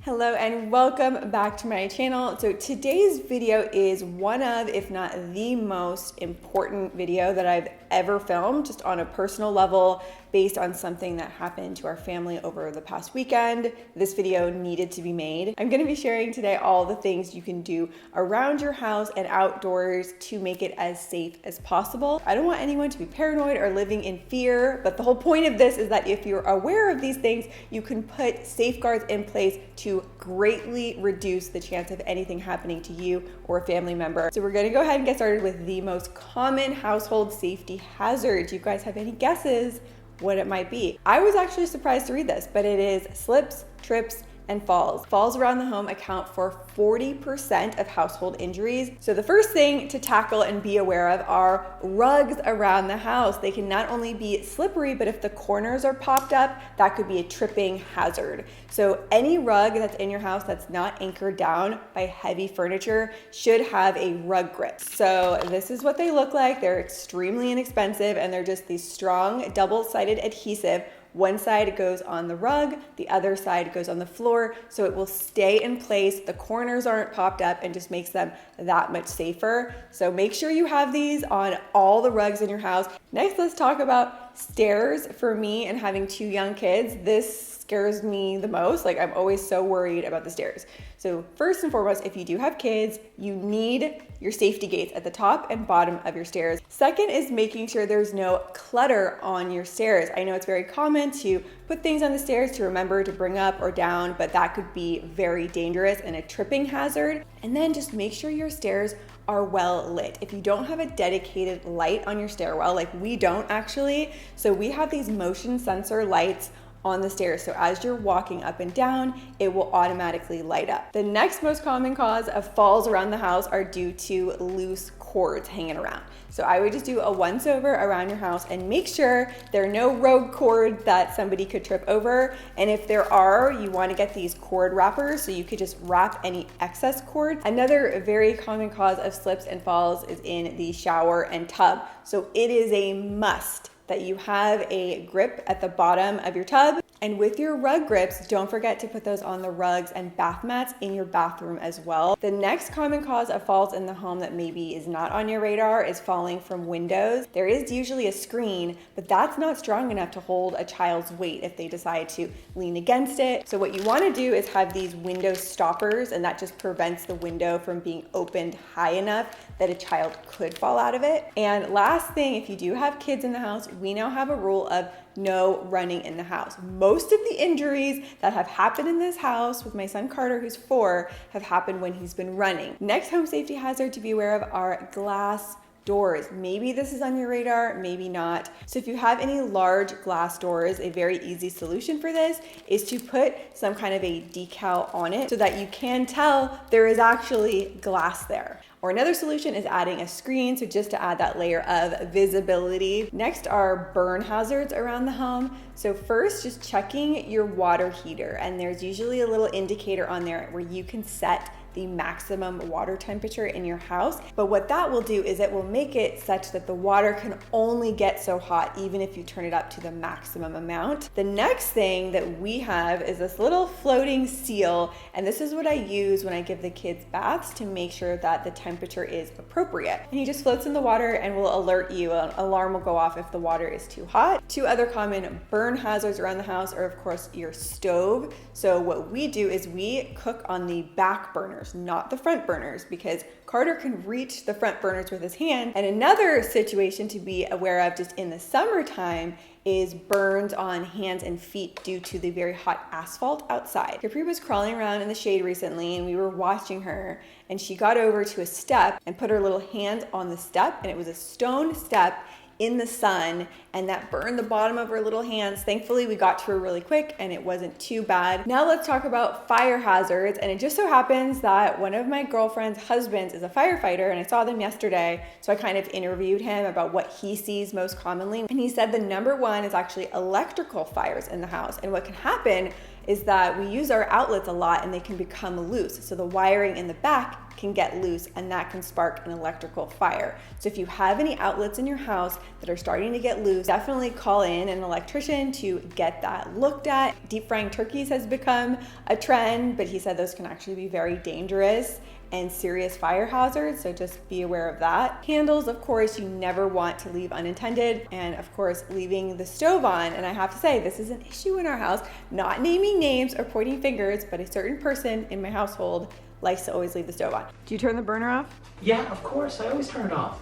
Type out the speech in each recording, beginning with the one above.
Hello and welcome back to my channel. So today's video is one of, if not the most important video that I've ever filmed, just on a personal level, based on something that happened to our family over the past weekend. This video needed to be made. I'm gonna be sharing today all the things you can do around your house and outdoors to make it as safe as possible. I don't want anyone to be paranoid or living in fear, but the whole point of this is that if you're aware of these things, you can put safeguards in place to greatly reduce the chance of anything happening to you or a family member. So we're gonna go ahead and get started with the most common household safety hazard. Do you guys have any guesses what it might be? I was actually surprised to read this, but it is slips, trips, and falls. Falls around the home account for 40% of household injuries. So the first thing to tackle and be aware of are rugs around the house. They can not only be slippery, but if the corners are popped up, that could be a tripping hazard. So any rug that's in your house that's not anchored down by heavy furniture should have a rug grip. So this is what they look like. They're extremely inexpensive and they're just these strong double-sided adhesive. One side goes on the rug, the other side goes on the floor, so it will stay in place. The corners aren't popped up and just makes them that much safer. So make sure you have these on all the rugs in your house. Next, let's talk about stairs. For me and having two young kids, this scares me the most. Like, I'm always so worried about the stairs. So first and foremost, if you do have kids, you need your safety gates at the top and bottom of your stairs. Second is making sure there's no clutter on your stairs. I know it's very common to put things on the stairs to remember to bring up or down, but that could be very dangerous and a tripping hazard. And then just make sure your stairs are well lit. If you don't have a dedicated light on your stairwell, like we don't actually, so we have these motion sensor lights on the stairs. So as you're walking up and down, it will automatically light up. The next most common cause of falls around the house are due to loose cords hanging around. So I would just do a once over around your house and make sure there are no rogue cords that somebody could trip over. And if there are, you want to get these cord wrappers so you could just wrap any excess cord. Another very common cause of slips and falls is in the shower and tub. So it is a must that you have a grip at the bottom of your tub. And with your rug grips, don't forget to put those on the rugs and bath mats in your bathroom as well. The next common cause of falls in the home that maybe is not on your radar is falling from windows. There is usually a screen, but that's not strong enough to hold a child's weight if they decide to lean against it. So what you want to do is have these window stoppers, and that just prevents the window from being opened high enough that a child could fall out of it. And last thing, if you do have kids in the house, we now have a rule of no running in the house. Most of the injuries that have happened in this house with my son Carter, who's 4, have happened when he's been running. Next home safety hazard to be aware of are glass doors. Maybe this is on your radar, maybe not. So if you have any large glass doors, a very easy solution for this is to put some kind of a decal on it so that you can tell there is actually glass there. Or another solution is adding a screen, so just to add that layer of visibility. Next are burn hazards around the home. So first, just checking your water heater, and there's usually a little indicator on there where you can set the maximum water temperature in your house. But what that will do is it will make it such that the water can only get so hot even if you turn it up to the maximum amount. The next thing that we have is this little floating seal, and this is what I use when I give the kids baths to make sure that the temperature is appropriate. And he just floats in the water and will alert you. An alarm will go off if the water is too hot. Two other common burn hazards around the house are, of course, your stove. So what we do is we cook on the back burners, not the front burners, because Carter can reach the front burners with his hand. And another situation to be aware of just in the summertime is burns on hands and feet due to the very hot asphalt outside. Capri was crawling around in the shade recently and we were watching her, and she got over to a step and put her little hand on the step, and it was a stone step in the sun, and that burned the bottom of her little hands. Thankfully, we got to her really quick and it wasn't too bad. Now let's talk about fire hazards. And it just so happens that one of my girlfriend's husbands is a firefighter, and I saw them yesterday. So I kind of interviewed him about what he sees most commonly. And he said the number one is actually electrical fires in the house. And what can happen is that we use our outlets a lot and they can become loose. So the wiring in the back can get loose, and that can spark an electrical fire. So if you have any outlets in your house that are starting to get loose, definitely call in an electrician to get that looked at. Deep frying turkeys has become a trend, but he said those can actually be very dangerous and serious fire hazards, so just be aware of that. Candles, of course, you never want to leave unattended, and of course, leaving the stove on. And I have to say, this is an issue in our house, not naming names or pointing fingers, but a certain person in my household likes to always leave the stove on. Do you turn the burner off? Yeah, of course, I always turn it off.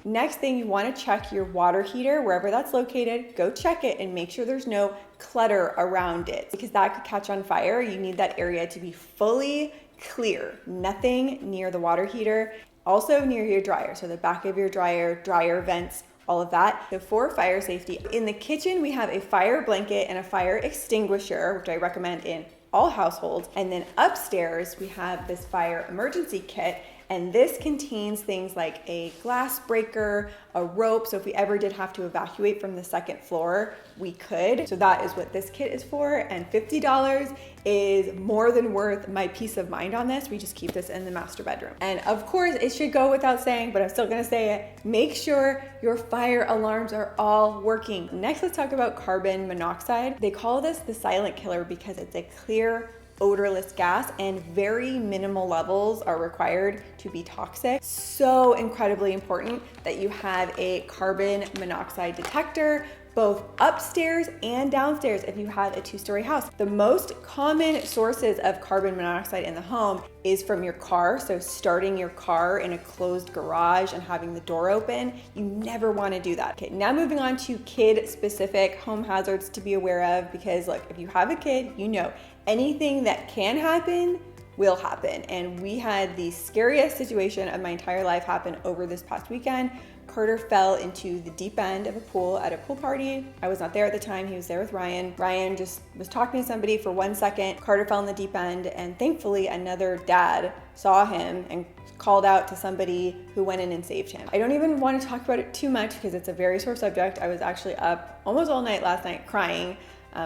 Next thing, you want to check your water heater, wherever that's located. Go check it and make sure there's no clutter around it, because that could catch on fire. You need that area to be fully clear, nothing near the water heater, also near your dryer, so the back of your dryer vents, all of that. So for fire safety, in the kitchen, we have a fire blanket and a fire extinguisher, which I recommend in all households. And then upstairs, we have this fire emergency kit. And this contains things like a glass breaker, a rope, so if we ever did have to evacuate from the second floor, we could. So that is what this kit is for, and $50 is more than worth my peace of mind on this. We just keep this in the master bedroom. And of course, it should go without saying, but I'm still gonna say it, make sure your fire alarms are all working. Next, let's talk about carbon monoxide. They call this the silent killer because it's a clear, odorless gas, and very minimal levels are required to be toxic. So incredibly important that you have a carbon monoxide detector both upstairs and downstairs if you have a 2-story house. The most common sources of carbon monoxide in the home is from your car. So starting your car in a closed garage and having the door open, you never want to do that. Okay, now moving on to kid-specific home hazards to be aware of, because look, if you have a kid, you know anything that can happen will happen. And we had the scariest situation of my entire life happen over this past weekend. Carter fell into the deep end of a pool at a pool party. I was not there at the time, he was there with Ryan. Ryan just was talking to somebody for 1 second. Carter fell in the deep end, and thankfully another dad saw him and called out to somebody who went in and saved him. I don't even want to talk about it too much because it's a very sore subject. I was actually up almost all night last night crying.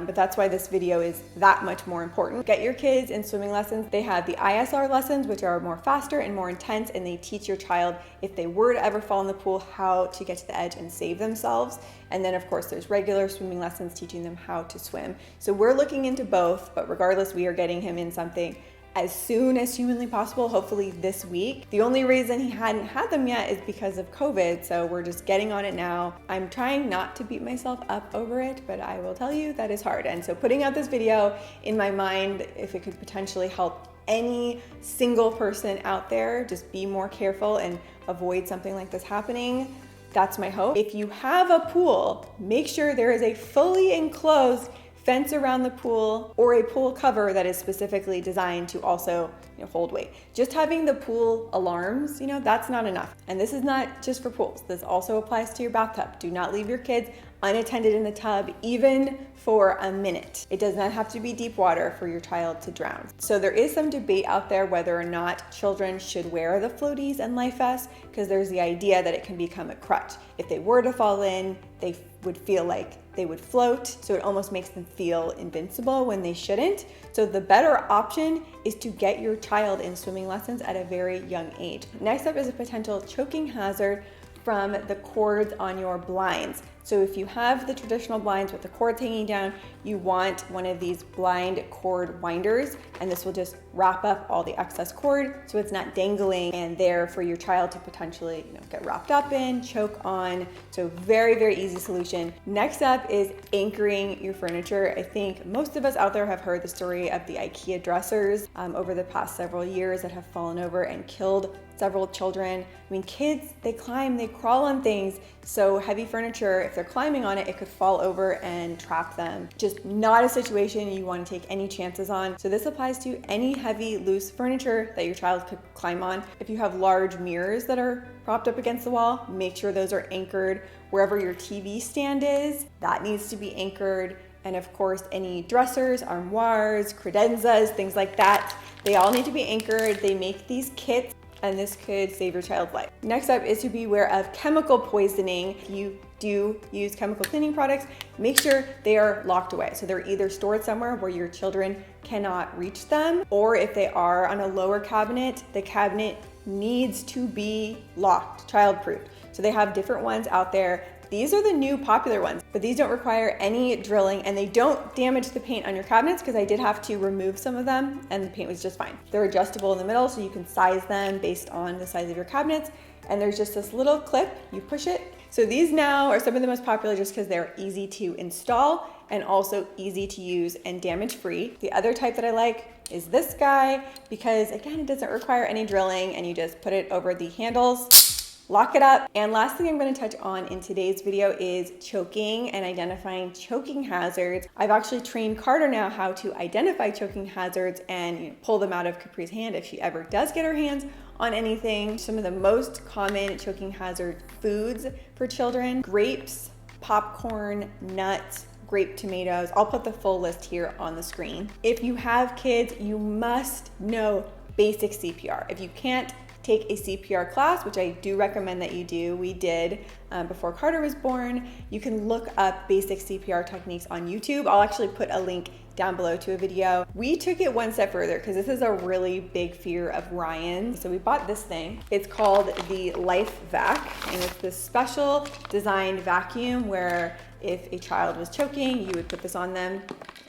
But that's why this video is that much more important. Get your kids in swimming lessons. They have the ISR lessons, which are more faster and more intense, and they teach your child, if they were to ever fall in the pool, how to get to the edge and save themselves. And then of course there's regular swimming lessons teaching them how to swim. So we're looking into both, but regardless, we are getting him in something as soon as humanly possible, hopefully this week. The only reason he hadn't had them yet is because of COVID, so we're just getting on it now. I'm trying not to beat myself up over it, but I will tell you that is hard. And so putting out this video, in my mind, if it could potentially help any single person out there, just be more careful and avoid something like this happening. That's my hope. If you have a pool, make sure there is a fully enclosed fence around the pool or a pool cover that is specifically designed to also hold weight. Just having the pool alarms, that's not enough. And this is not just for pools. This also applies to your bathtub. Do not leave your kids unattended in the tub, even for a minute. It does not have to be deep water for your child to drown. So there is some debate out there whether or not children should wear the floaties and life vests, because there's the idea that it can become a crutch. If they were to fall in, they would feel like they would float, so it almost makes them feel invincible when they shouldn't. So the better option is to get your child in swimming lessons at a very young age. Next up is a potential choking hazard from the cords on your blinds. So if you have the traditional blinds with the cords hanging down, you want one of these blind cord winders, and this will just wrap up all the excess cord so it's not dangling and there for your child to potentially get wrapped up in, choke on. So very, very easy solution. Next up is anchoring your furniture. I think most of us out there have heard the story of the IKEA dressers over the past several years that have fallen over and killed several children. I mean, kids, they climb, they crawl on things. So heavy furniture, if they're climbing on it, it could fall over and trap them. Just not a situation you want to take any chances on. So this applies to any heavy, loose furniture that your child could climb on. If you have large mirrors that are propped up against the wall, make sure those are anchored. Wherever your TV stand is, that needs to be anchored. And of course, any dressers, armoires, credenzas, things like that, they all need to be anchored. They make these kits and this could save your child's life. Next up is to be aware of chemical poisoning. If you do use chemical cleaning products, make sure they are locked away. So they're either stored somewhere where your children cannot reach them, or if they are on a lower cabinet, the cabinet needs to be locked, child-proof. So they have different ones out there. These are the new popular ones, but these don't require any drilling and they don't damage the paint on your cabinets, because I did have to remove some of them and the paint was just fine. They're adjustable in the middle, so you can size them based on the size of your cabinets. And there's just this little clip, you push it. So these now are some of the most popular just because they're easy to install and also easy to use and damage-free. The other type that I like is this guy, because again, it doesn't require any drilling and you just put it over the handles, lock it up. And last thing I'm going to touch on in today's video is choking and identifying choking hazards. I've actually trained Carter now how to identify choking hazards and pull them out of Capri's hand if she ever does get her hands on anything. Some of the most common choking hazard foods for children: grapes, popcorn, nuts, grape tomatoes. I'll put the full list here on the screen. If you have kids, you must know basic CPR. If you can't take a CPR class, which I do recommend that you do, we did before Carter was born, you can look up basic CPR techniques on YouTube. I'll actually put a link down below to a video. We took it one step further because this is a really big fear of Ryan's. So we bought this thing. It's called the Life Vac, and it's this special designed vacuum where if a child was choking, you would put this on them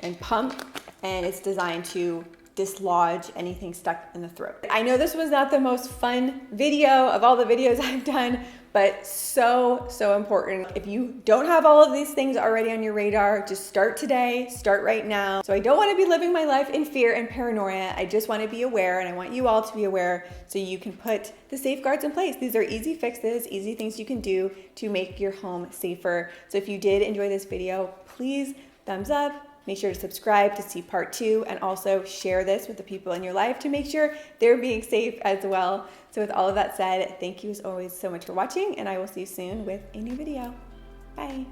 and pump, and it's designed to dislodge anything stuck in the throat. I know this was not the most fun video of all the videos I've done, but so important. If you don't have all of these things already on your radar, just start today, start right now. So I don't want to be living my life in fear and paranoia. I just want to be aware, and I want you all to be aware so you can put the safeguards in place. These are easy fixes, easy things you can do to make your home safer. So if you did enjoy this video, please thumbs up. Make sure to subscribe to see part 2, and also share this with the people in your life to make sure they're being safe as well. So with all of that said, thank you as always so much for watching, and I will see you soon with a new video. Bye.